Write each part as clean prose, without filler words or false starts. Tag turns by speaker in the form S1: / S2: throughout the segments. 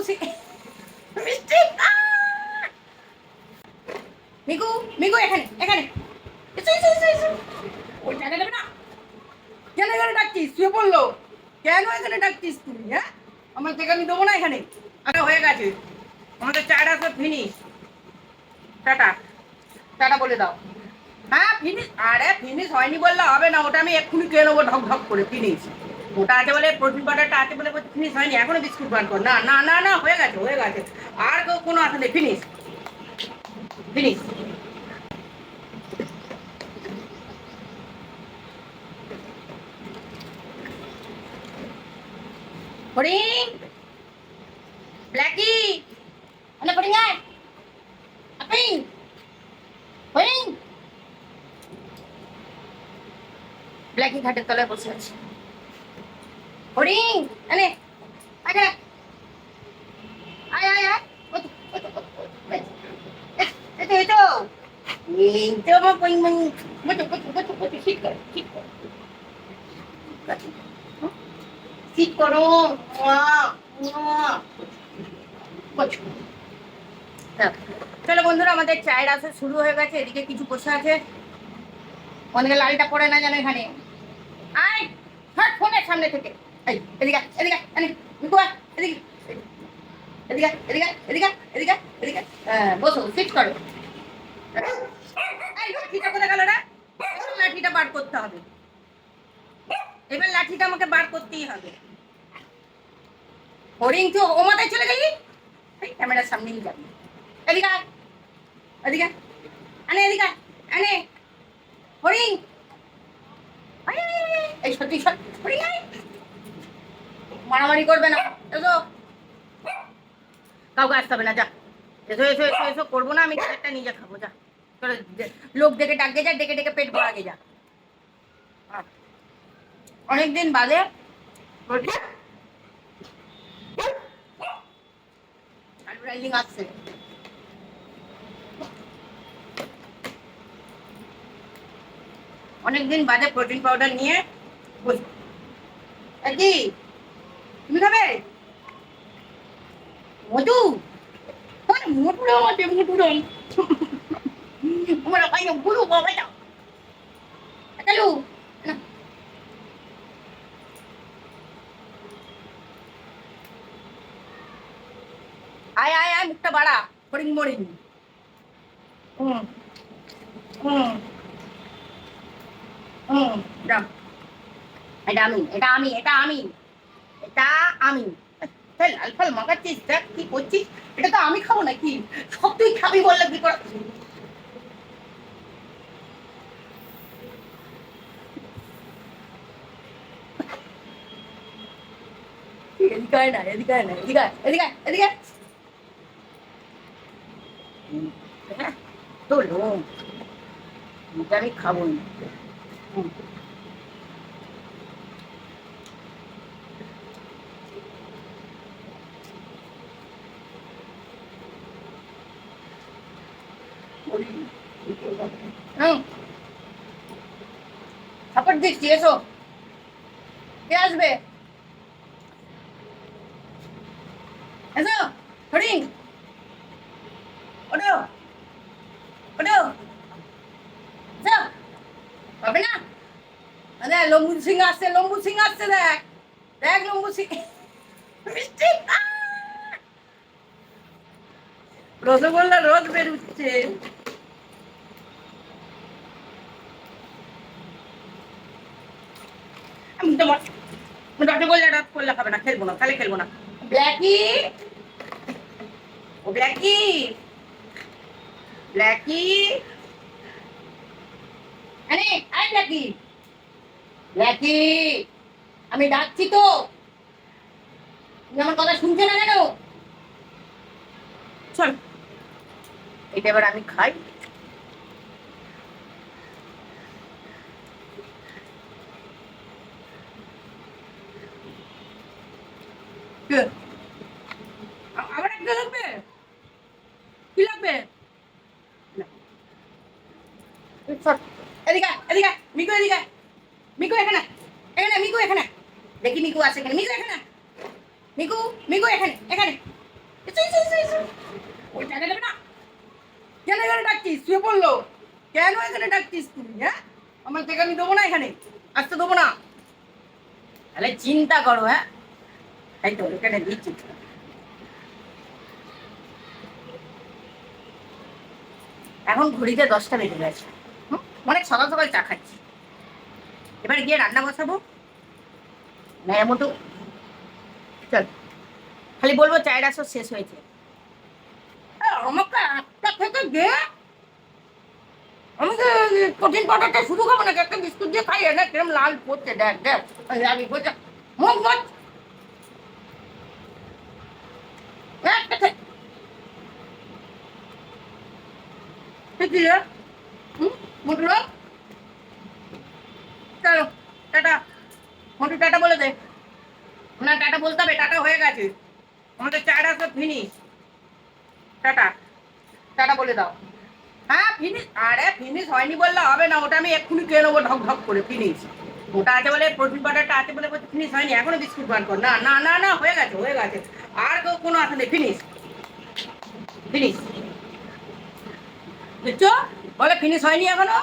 S1: লম্বু মিষ্টি। Miku Miku এখানে এখানে এসো এসো এসো এসো। ওই জায়গা যাবে না। কেন এখানে ডাকছিস? শুয়ে পড়লো কেন এখানে ডাকছিস তুই? হ্যাঁ, আমার থেকে আমি দেবো না এখানে। আরে হয়ে গেছে আমাদের চাটা সব ফিনিশ। টাটা টাটা বলে দাও। হ্যাঁ ফিনিশ। আরে ফিনিশ হয়নি বললে হবে না, ওটা আমি এক্ষুনি খেয়ে নেবো ঢক ঢক করে। ফিনিশ ওটা আছে বলে, প্রোটিন পাউডারটা আছে বলে ফিনিশ হয়নি, এখনো বিস্কুট বার কর। না না না না, হয়ে গেছে হয়ে গেছে। আর কোনো আসা নেই। Finish finish. ফড়িং ব্ল্যাকি মানে ফড়িং আয় আপিং ফড়িং। ব্ল্যাকি ঘাটের তলায় বসে আছে। ফড়িং আনে আগে আয় আয় আয়। এই তো এই তো আমার পইং মং মতো কত কত কত ঠিক কর ঠিক কর ঠিক করো। চলো বন্ধুরা, আমাদের চায়ের আসা শুরু হয়ে গেছে। এদিকে কিছু বসে আছে, অনেকে লালটা পড়ে না জানো এখানে। আয় হাট ফোনের সামনে থেকে। এই এদিকে এদিকে আনে মিকু এদিকে এদিকে এদিকে এদিকে এদিকে এদিকে। হ্যাঁ বসো, সিট করো। এই লাঠিটা কোথায় গেল রে? লাঠিটা বার করতে হবে, এবার লাঠিটা আমাকে বার করতেই হবে। হরিং তো ও মাথায় চলে গেলি, এই ক্যামেরার সামনেই যাবি। এদিকে এদিকে আনে এদিকে আনে হরিং। এই সত্যি হরিং মারামারি করবে না, এসো। কাউকে আসতে হবে না, যা এসো এসো এসো এসো। করবো না আমি, একটা নিজে খাবো, যা। চলো লোক ডেকে ডাকে যা, ডেকে ডেকে পেট ভরাগে যা। অনেকদিন বাদে আলু রাইজিং আসছে। অনেকদিন বাদে প্রোটিন পাউডার নিয়ে কি তুমি খাবে? মধু মোটু আমাদের মোটু আমার ভাই বুড়ো বাবা যাও চালু। আয় আয় আয়, মুখটা বাড়া। ফড়িং মরিং। হুম হুম হুম যা। এটা আমি এটা আমি এটা আমি এটা আমি। লাল ফাল মাগাচ্ছিস, দেখ কি করছিস। এটা তো আমি খাবো নাকি? সব তুই খাবি বললে কি করে? এদিকে আয় না এদিকে আয় না এদিকে এদিকে এদিকে। তো লোম আমি খাবো না। সাপোর্ট দিচ্ছি, এসো। কে আসবে? এসো হরিং, ওঠো ওঠো। হবে না? লম্বু সিং আসছে, লম্বু সিং আসছে। দেখ দেখ লম্বু সিং মিষ্টি। রসগোল্লা রোদ বেরুচ্ছে। আমি তোমার রসগোল্লা রোদ করলে হবে না, খেলবো না, তাহলে খেলবো না। ব্ল্যাকি ও ব্ল্যাকি ব্ল্যাকি আরে আয় ব্ল্যাকি ব্ল্যাকি, আমি ডাকছি তো, তুমি আমার কথা শুনছো না কেন? চল এটা এবার আমি খাই। আবার একটা লাগবে? কি লাগবে? এদিকে এদিকে মিকু এদিকে। মিকু এখানে এখানে মিকু এখানে। দেখি মিকু আছে এখানে। মিকু এখানে মিকু মিকু এখানে এখানে এসো এসো এসো এসো। ওই জায়গা যাবে না। কেন এখানে ডাকছিস? শুয়ে পড়লো। কেন এখানে ডাকছিস তুমি? হ্যাঁ, আমার থেকে আমি দেবো না এখানে, আসতে দেবো না। তাহলে চিন্তা করো। হ্যাঁ, তাই তো এখানে দিচ্ছি। এখন ঘড়িতে 10টা বেজে গেছে। অনেক সকাল সকাল চা খাচ্ছি। এবার গিয়ে রান্না বসাবো। ন্যায় মতো চল, খালি বলবো চায়ের আসর শেষ হয়েছে। আমাকে একটা থেকে দে। আমি কঠিন পাউডারটা শুধু খাবো নাকি, একটা বিস্কুট দিয়ে খাই না? কিরম লাল পড়ছে, দেখ দেখ। আমি বলছে মুখ মত একটা থেকে মুটলো। চলো টাটা। মোটু টাটা বলে দে। না, টাটা বলতে হবে, টাটা হয়ে গেছে, আমাদের চাটা সব ফিনিশ। টাটা, টাটা বলে দাও। হ্যাঁ ফিনিশ। আরে ফিনিশ হয়নি বললে হবে না, ওটা আমি এক্ষুনি খেয়ে নেবো ঢক ঢক করে। ফিনিশ ওটা আছে বলে, প্রোটিন পাউডারটা আছে বলে ফিনিশ হয়নি। এখনো বিস্কুট বার কর। না না না না, হয়ে গেছে হয়ে গেছে। আর কোনো আছে নেই। Finish finish. বুঝছো? বলে ফিনিশ হয়নি এখনো।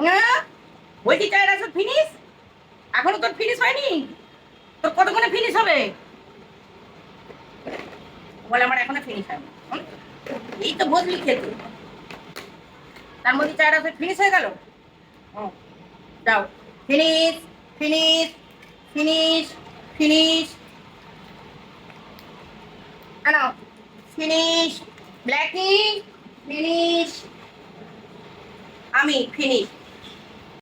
S1: হ্যাঁ বলছি চায়ের আসর ফিনিশ, এখনো তোর ফিনিশ হয়নি। তোর কতক্ষণে ফিনিশ হবে? বলে আমার এখনো ফিনিশ হয়নি। এই তো বদলি খেতে, তার মধ্যে চায়ের আসর ফিনিশ হয়ে গেল। যাও, ফিনিশ ফিনিশ ফিনিশ ফিনিশ। আনো ফিনিশ। Blackie finish. আমি ফিনিশ।